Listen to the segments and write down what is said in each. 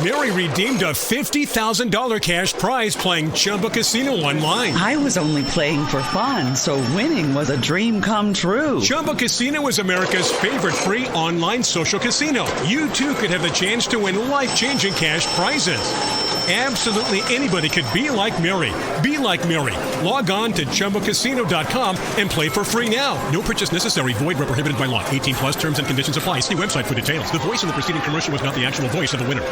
Mary redeemed a $50,000 cash prize playing Chumba Casino online. I was only playing for fun, so winning was a dream come true. Chumba Casino is America's favorite free online social casino. You too could have the chance to win life-changing cash prizes. Absolutely anybody could be like Mary. Be like Mary. Log on to ChumbaCasino.com and play for free now. No purchase necessary. Void where prohibited by law. 18 plus terms and conditions apply. See website for details. The voice in the preceding commercial was not the actual voice of the winner.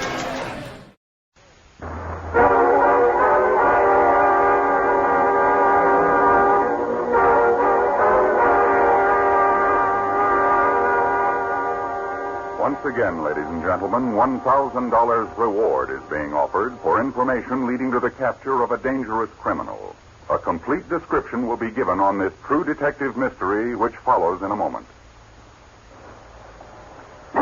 Once again, ladies and gentlemen, $1,000 reward is being offered for information leading to the capture of a dangerous criminal. A complete description will be given on this true detective mystery, which follows in a moment. The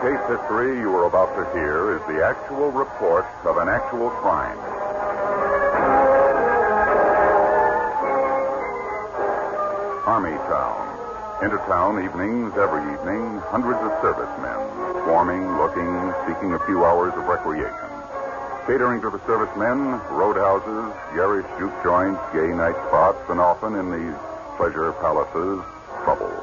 case history you are about to hear is the actual report of an actual crime. Army Town. Into town evenings, every evening, hundreds of servicemen, swarming, looking, seeking a few hours of recreation. Catering to the servicemen, roadhouses, garish juke joints, gay night spots, and often in these pleasure palaces, trouble.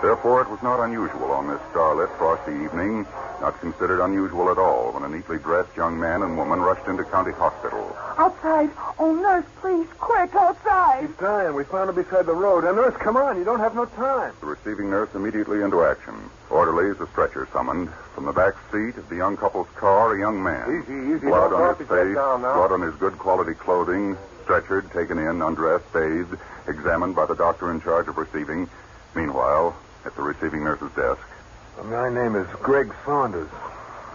Therefore, it was not unusual on this starlit, frosty evening, not considered unusual at all, when a neatly dressed young man and woman rushed into county hospital. Outside. Oh, nurse, please, quick, outside. She's dying. We found her beside the road. Now, nurse, come on. You don't have no time. The receiving nurse immediately into action. Orderlies, a stretcher summoned. From the back seat of the young couple's car, a young man. Easy. Blood Don't on his drop your face, head down now. blood on his good quality clothing, stretchered, taken in, undressed, bathed, examined by the doctor in charge of receiving. Meanwhile, at the receiving nurse's desk. My name is Greg Saunders.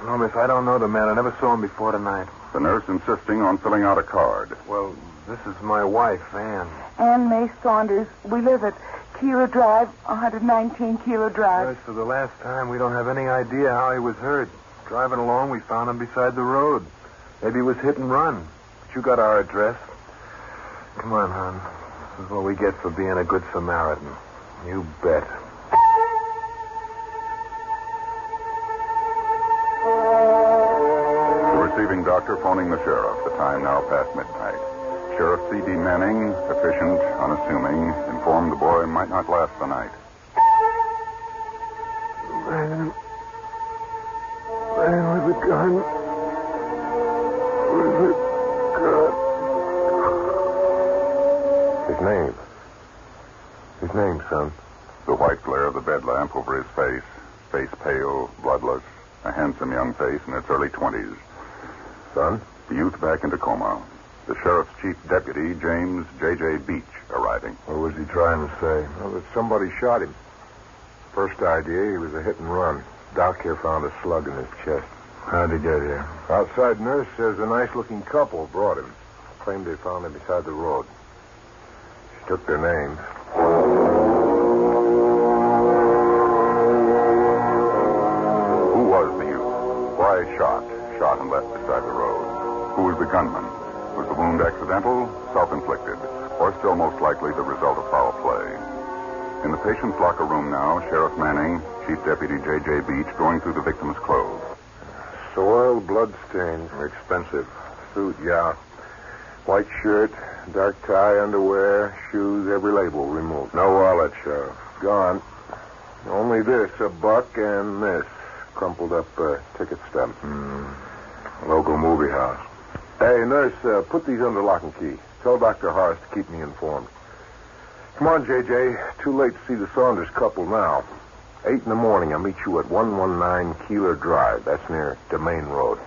No, miss, I don't know the man. I never saw him before tonight. The nurse insisting on filling out a card. Well, this is my wife, Ann. Ann May Saunders. We live at Keeler Drive, 119 Keeler Drive. Nurse, for the last time, we don't have any idea how he was hurt. Driving along, we found him beside the road. Maybe he was hit and run. But you got our address. Come on, hon. This is what we get for being a good Samaritan. You bet. Receiving doctor phoning the sheriff. The time now past midnight. Sheriff C.D. Manning, efficient, unassuming, informed the boy might not last the night. Man with a gun. With a gun. His name, son. The white glare of the bed lamp over his face pale, bloodless, a handsome young face in its early 20s. Son? The youth back in Tacoma. The sheriff's chief deputy, James J.J. Beach, arriving. What was he trying to say? Well, that somebody shot him. First idea, he was a hit and run. Doc here found a slug in his chest. How'd he get here? Outside nurse says a nice-looking couple brought him. Claimed they found him beside the road. She took their names. Who was the youth? Why shot and left beside the road? Who was the gunman? Was the wound accidental, self-inflicted, or still most likely the result of foul play? In the patient's locker room now, Sheriff Manning, Chief Deputy J.J. Beach, going through the victim's clothes. Soiled, blood-stained, expensive. Suit, yeah. White shirt, dark tie, underwear, shoes, every label removed. No wallet, Sheriff. Gone. Only this, a buck, and this. Crumpled up ticket stub. Local movie house. Hey, nurse, put these under lock and key. Tell Dr. Harris to keep me informed. Come on, J.J. Too late to see the Saunders couple now. 8 in the morning, I'll meet you at 119 Keeler Drive. That's near Domain Road.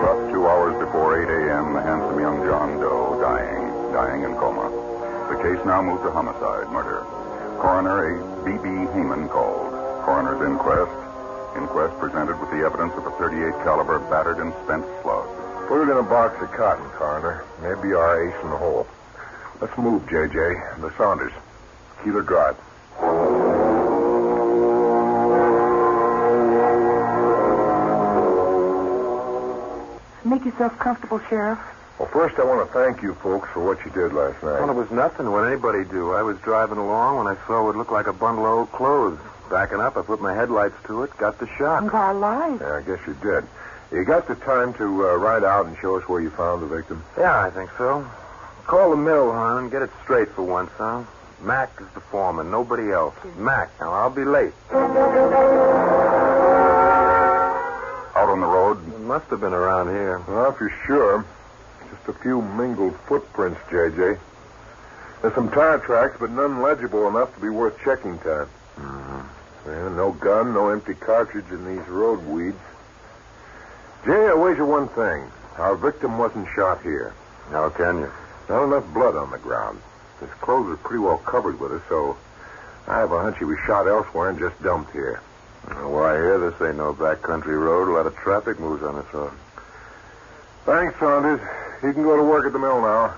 About 2 hours before 8 a.m., the handsome young John Doe dying in coma. The case now moved to homicide, murder. Coroner B.B. Heyman called. Coroner's inquest. Inquest presented with the evidence of a .38 caliber battered and spent slug. Put it in a box of cotton, Coroner. Maybe our ace in the hole. Let's move, J.J. The Saunders. Keeler Drive. Make yourself comfortable, Sheriff. Well, first I want to thank you folks for what you did last night. Well, it was nothing. What anybody do? I was driving along when I saw what looked like a bundle of old clothes. Backing up, I put my headlights to it, got the shock. And our lives. Yeah, I guess you did. You got the time to ride out and show us where you found the victim? Yeah, I think so. Call the mill, hon, and get it straight for once, huh? Mac is the foreman, nobody else. Mac. Now, I'll be late. Out on the road, It must have been around here. Well, if you're sure, just a few mingled footprints, J.J. There's some tire tracks, but none legible enough to be worth checking time. Yeah, no gun, no empty cartridge in these road weeds. Jay, I wager one thing. Our victim wasn't shot here. How can you? Not enough blood on the ground. His clothes are pretty well covered with it, so I have a hunch he was shot elsewhere and just dumped here. Well, I hear this ain't no backcountry road. A lot of traffic moves on this road. Thanks, Saunders. You can go to work at the mill now.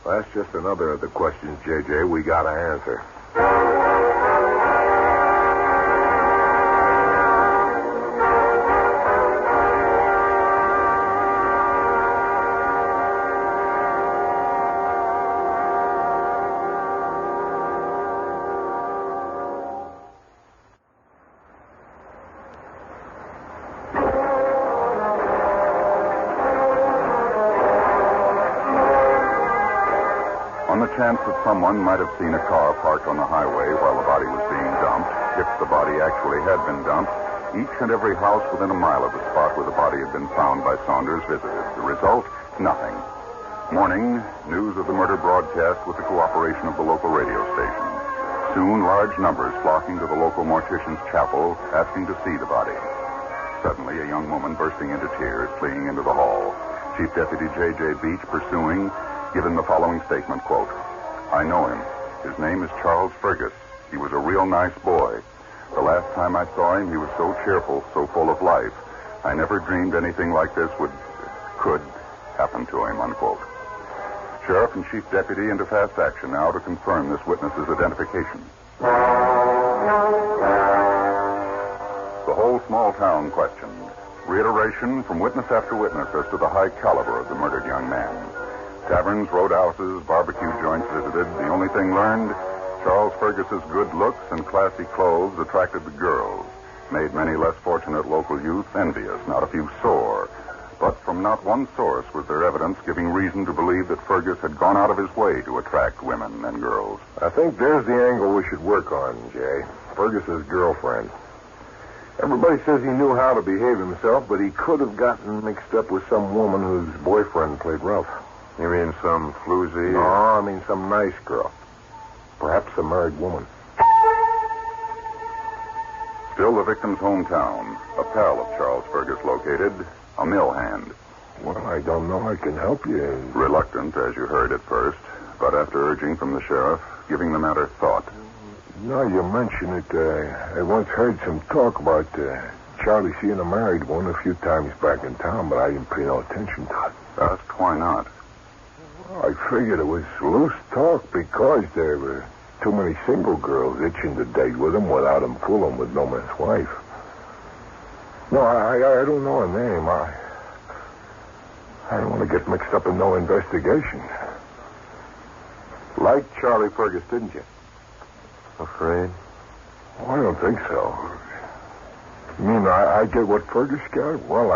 Well, that's just another of the questions, J.J., we gotta answer. on the chance that someone might have seen a car parked on the highway while the body was being dumped, if the body actually had been dumped, each and every house within a mile of the spot where the body had been found by Saunders visited. The result, nothing. Morning, news of the murder broadcast with the cooperation of the local radio station. Soon, large numbers flocking to the local mortician's chapel, asking to see the body. Suddenly, a young woman bursting into tears, fleeing into the hall. Chief Deputy J.J. Beach pursuing, given the following statement, quote, "I know him. His name is Charles Fergus. He was a real nice boy. The last time I saw him, he was so cheerful, so full of life. I never dreamed anything like this could happen to him," unquote. Sheriff and Chief Deputy into fast action now to confirm this witness's identification. The whole small town questioned. Reiteration from witness after witness as to the high caliber of the murdered young man. Taverns, roadhouses, barbecue joints visited. The only thing learned, Charles Fergus's good looks and classy clothes attracted the girls, made many less fortunate local youth envious, not a few sore. But from not one source was there evidence giving reason to believe that Fergus had gone out of his way to attract women and girls. I think there's the angle we should work on, Jay. Fergus's girlfriend. Everybody says he knew how to behave himself, but he could have gotten mixed up with some woman whose boyfriend played rough. You mean some floozy? No, I mean some nice girl. Perhaps a married woman. Still the victim's hometown, a pal of Charles Fergus located, a mill hand. Well, I don't know I can help you. Reluctant, as you heard at first, but after urging from the sheriff, giving the matter thought. Now you mention it, I once heard some talk about Charlie seeing a married one a few times back in town, but I didn't pay no attention to it. Asked why not. I figured it was loose talk because there were too many single girls itching to date with him without him fooling with no man's wife. No, I don't know her name. I don't want to get mixed up in no investigation. Liked Charlie Fergus, didn't you? Afraid? Oh, I don't think so. You mean I get what Fergus got? Well,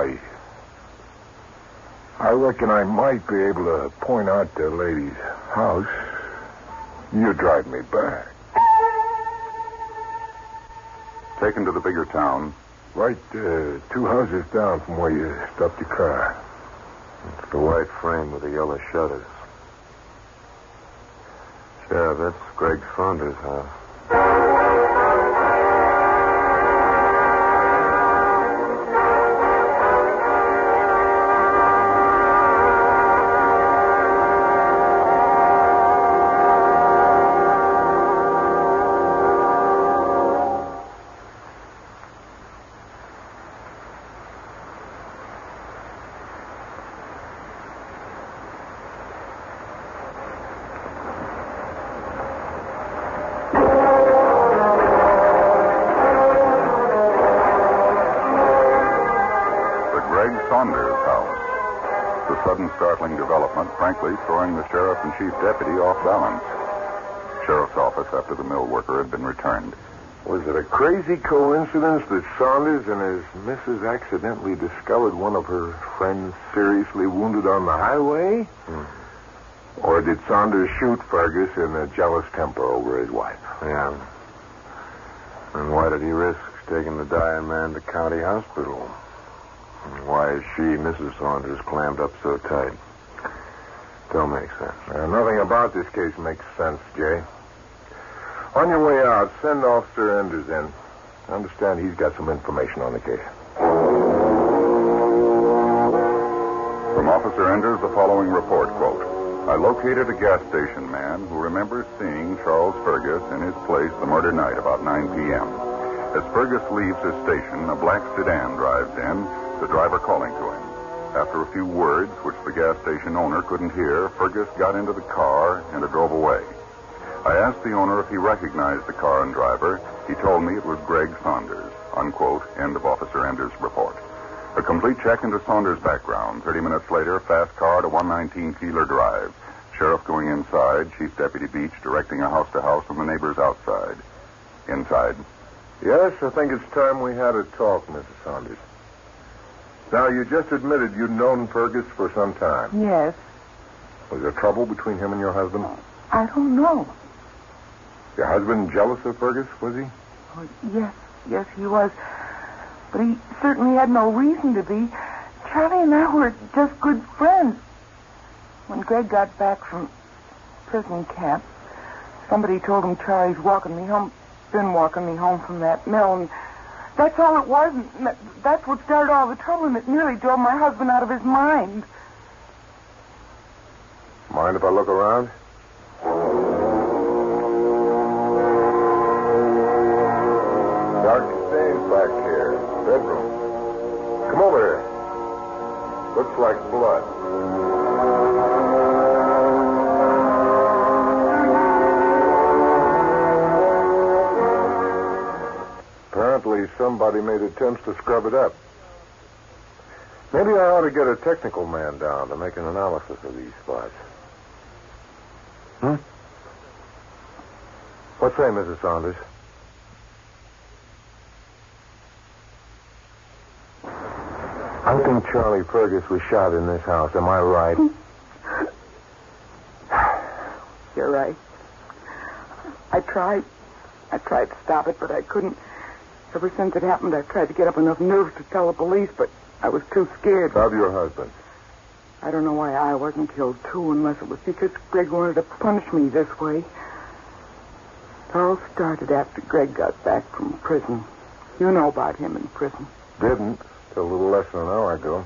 I reckon I might be able to point out the lady's house. You drive me back. Taken to the bigger town. Right 2 houses down from where you stopped your car. It's the white frame with the yellow shutters. Sheriff, that's Greg Saunders' house. sudden startling development, frankly throwing the sheriff and chief deputy off balance. Sheriff's office after the mill worker had been returned. Was it a crazy coincidence that Saunders and his missus accidentally discovered one of her friends seriously wounded on the highway? Or did Saunders shoot Fergus in a jealous temper over his wife? Yeah. And why did he risk taking the dying man to county hospital? And why is she, Mrs. Saunders, clammed up so tight? Don't make sense. Nothing about this case makes sense, Jay. On your way out, send Officer Enders in. I understand he's got some information on the case. From Officer Enders, the following report, quote, I located a gas station man who remembers seeing Charles Fergus in his place the murder night about 9 p.m. As Fergus leaves his station, a black sedan drives in, the driver calling to him. After a few words, which the gas station owner couldn't hear, Fergus got into the car and drove away. I asked the owner if he recognized the car and driver. He told me it was Greg Saunders, unquote, end of Officer Enders' report. A complete check into Saunders' background. 30 minutes later, fast car to 119 Keeler Drive. Sheriff going inside, Chief Deputy Beach directing a house-to-house and the neighbors outside. Inside. Yes, I think it's time we had a talk, Mrs. Saunders. Now, you just admitted you'd known Fergus for some time. Yes. Was there trouble between him and your husband? I don't know. Your husband jealous of Fergus, was he? Oh, yes, he was. But he certainly had no reason to be. Charlie and I were just good friends. When Greg got back from prison camp, somebody told him Charlie's been walking me home from that mill, and that's all it was. And that's what started all the trouble, and it nearly drove my husband out of his mind. Mind if I look around? Dark stains back here. Bedroom. Come over here. Looks like blood. Apparently somebody made attempts to scrub it up. Maybe I ought to get a technical man down to make an analysis of these spots. What say, Mrs. Saunders? I think Charlie Fergus was shot in this house. Am I right? You're right. I tried to stop it, but I couldn't. Ever since it happened, I've tried to get up enough nerve to tell the police, but I was too scared. Of your husband? I don't know why I wasn't killed, too, unless it was because Greg wanted to punish me this way. It all started after Greg got back from prison. You know about him in prison. Didn't, till a little less than an hour ago.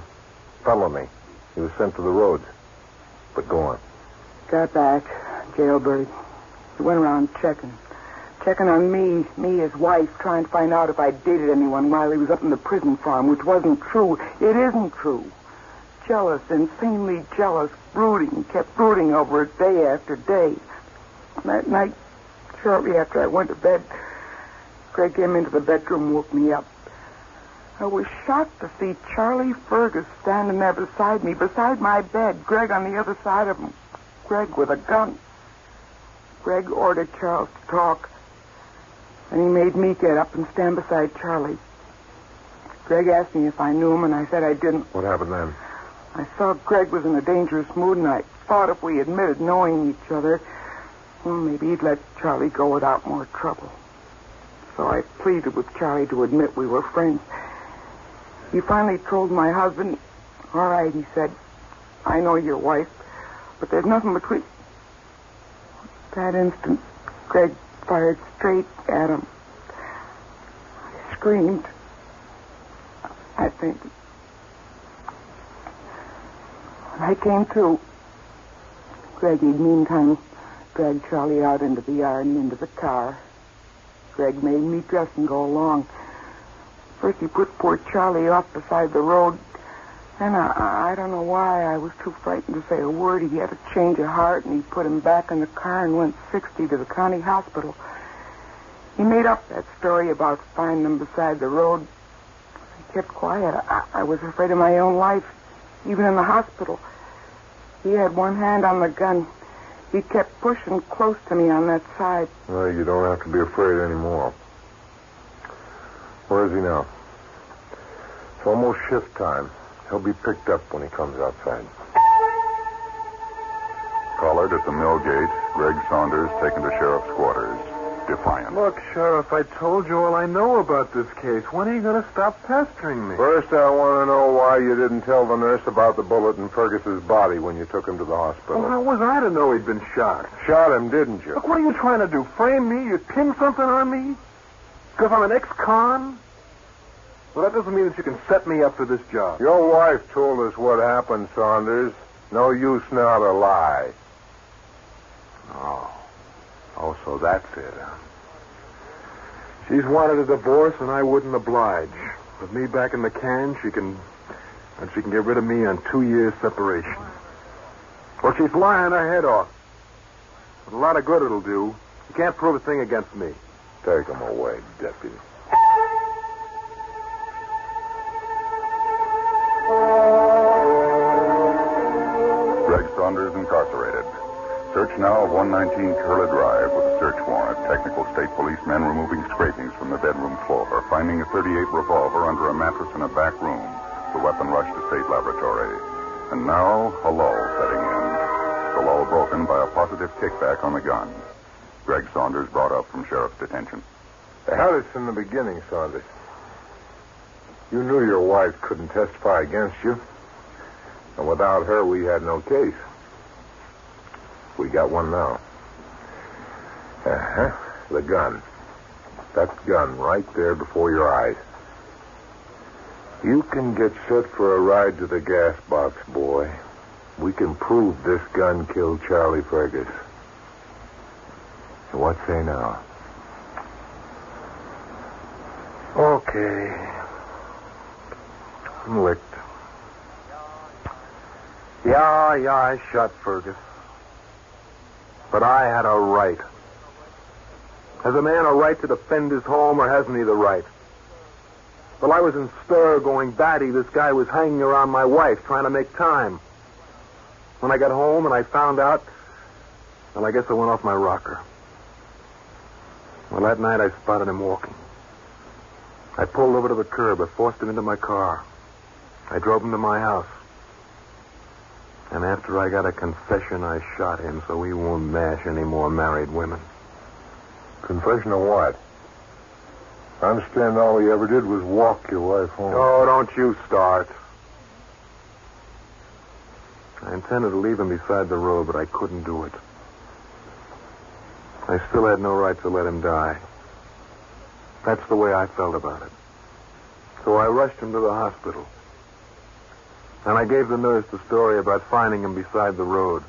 Felony. He was sent to the roads. But go on. Got back, jailbird. He went around checking on me, his wife, trying to find out if I dated anyone while he was up in the prison farm, which wasn't true. It isn't true. Jealous, insanely jealous, kept brooding over it day after day. That night, shortly after I went to bed, Greg came into the bedroom and woke me up. I was shocked to see Charlie Fergus standing there beside me, beside my bed, Greg on the other side of him. Greg with a gun. Greg ordered Charles to talk, and he made me get up and stand beside Charlie. Greg asked me if I knew him, and I said I didn't. What happened then? I saw Greg was in a dangerous mood, and I thought if we admitted knowing each other, well, maybe he'd let Charlie go without more trouble. So I pleaded with Charlie to admit we were friends. He finally told my husband, all right, he said, I know your wife, but there's nothing between... That instant, Greg fired straight at him. I screamed. I think. When I came to, Greg had meantime dragged Charlie out into the yard and into the car. Greg made me dress and go along. First he put poor Charlie off beside the road. And I don't know why. I was too frightened to say a word. He had a change of heart, and he put him back in the car and went 60 to the county hospital. He made up that story about finding him beside the road. He kept quiet. I was afraid of my own life, even in the hospital. He had one hand on the gun. He kept pushing close to me on that side. Well, you don't have to be afraid anymore. Where is he now? It's almost shift time. He'll be picked up when he comes outside. Collared at the mill gate, Greg Saunders taken to sheriff's quarters, defiant. Look, Sheriff, I told you all I know about this case. When are you going to stop pestering me? First, I want to know why you didn't tell the nurse about the bullet in Fergus's body when you took him to the hospital. Well, how was I to know he'd been shot? Shot him, didn't you? Look, what are you trying to do? Frame me? You pin something on me? Because I'm an ex-con? Well, that doesn't mean that you can set me up for this job. Your wife told us what happened, Saunders. No use now to lie. Oh, so that's it, huh? She's wanted a divorce, and I wouldn't oblige. With me back in the can, she can get rid of me on 2 years separation. Well, she's lying her head off. But a lot of good it'll do. You can't prove a thing against me. Take him away, deputy. Greg Saunders incarcerated. Search now of 119 Curla Drive with a search warrant. Technical state policemen removing scrapings from the bedroom floor, finding a .38 revolver under a mattress in a back room. The weapon rushed to state laboratory. And now, a lull setting in. The lull broken by a positive kickback on the gun. Greg Saunders brought up from sheriff's detention. They had us in the beginning, Saunders. You knew your wife couldn't testify against you. And without her, we had no case. We got one now. The gun. That gun right there before your eyes. You can get set for a ride to the gas box, boy. We can prove this gun killed Charlie Fergus. So what say now? Okay. I'm licked. Yeah, I shot Fergus. But I had a right. Has a man a right to defend his home, or hasn't he the right? While I was in stir going batty, this guy was hanging around my wife, trying to make time. When I got home and I found out, well, I guess I went off my rocker. Well, that night I spotted him walking. I pulled over to the curb. I forced him into my car. I drove him to my house. And after I got a confession, I shot him so he won't mash any more married women. Confession of what? I understand all he ever did was walk your wife home. Oh, don't you start. I intended to leave him beside the road, but I couldn't do it. I still had no right to let him die. That's the way I felt about it. So I rushed him to the hospital. And I gave the nurse the story about finding him beside the road.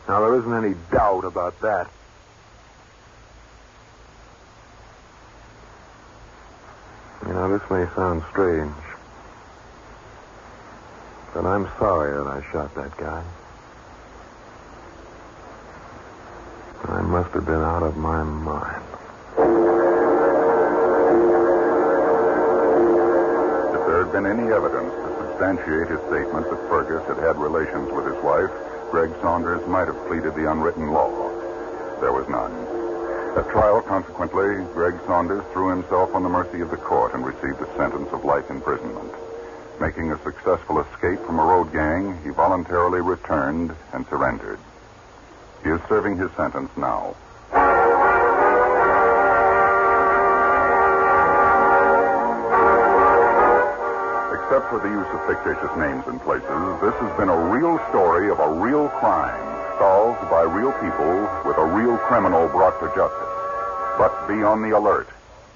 Now, there isn't any doubt about that. You know, this may sound strange, but I'm sorry that I shot that guy. I must have been out of my mind. If there had been any evidence to substantiate his statement that Fergus had relations with his wife, Greg Saunders might have pleaded the unwritten law. There was none. At trial, consequently, Greg Saunders threw himself on the mercy of the court and received a sentence of life imprisonment. Making a successful escape from a road gang, he voluntarily returned and surrendered. He is serving his sentence now. Except for the use of fictitious names and places, this has been a real story of a real crime, solved by real people with a real criminal brought to justice. But be on the alert.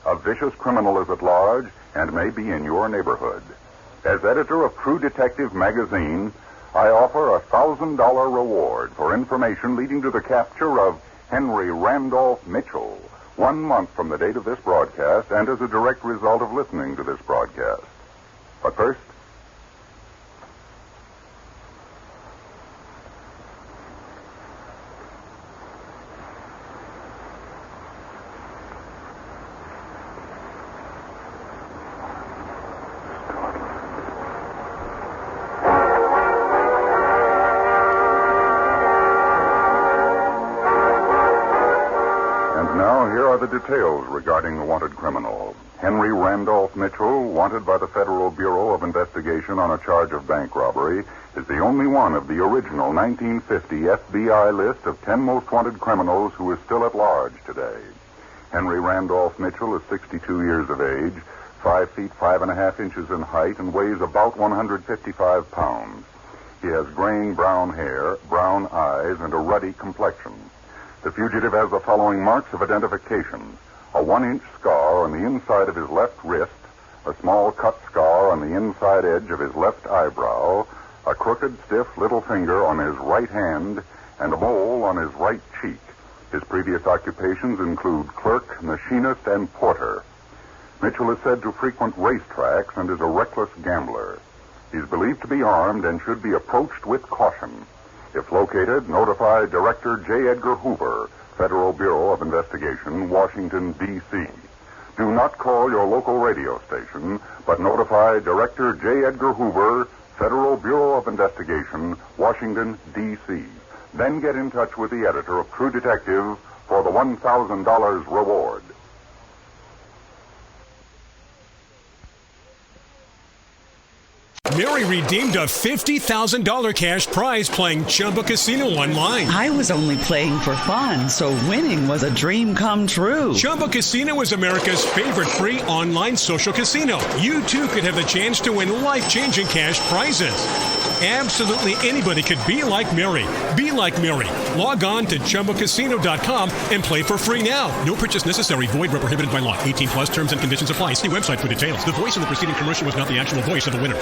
A vicious criminal is at large and may be in your neighborhood. As editor of True Detective magazine, I offer a $1,000 reward for information leading to the capture of Henry Randolph Mitchell 1 month from the date of this broadcast and as a direct result of listening to this broadcast. But first, are the details regarding the wanted criminal. Henry Randolph Mitchell, wanted by the Federal Bureau of Investigation on a charge of bank robbery, is the only one of the original 1950 FBI list of 10 most wanted criminals who is still at large today. Henry Randolph Mitchell is 62 years of age, 5 feet 5.5 inches in height, and weighs about 155 pounds. He has graying brown hair, brown eyes, and a ruddy complexion. The fugitive has the following marks of identification: a 1-inch scar on the inside of his left wrist, a small cut scar on the inside edge of his left eyebrow, a crooked, stiff little finger on his right hand, and a mole on his right cheek. His previous occupations include clerk, machinist, and porter. Mitchell is said to frequent racetracks and is a reckless gambler. He's believed to be armed and should be approached with caution. If located, notify Director J. Edgar Hoover, Federal Bureau of Investigation, Washington, D.C. Do not call your local radio station, but notify Director J. Edgar Hoover, Federal Bureau of Investigation, Washington, D.C. Then get in touch with the editor of True Detective for the $1,000 reward. Mary redeemed a $50,000 cash prize playing Chumba Casino online. I was only playing for fun, so winning was a dream come true. Chumba Casino is America's favorite free online social casino. You, too, could have the chance to win life-changing cash prizes. Absolutely anybody could be like Mary. Be like Mary. Log on to ChumbaCasino.com and play for free now. No purchase necessary. Void where prohibited by law. 18 plus terms and conditions apply. See website for details. The voice in the preceding commercial was not the actual voice of the winner.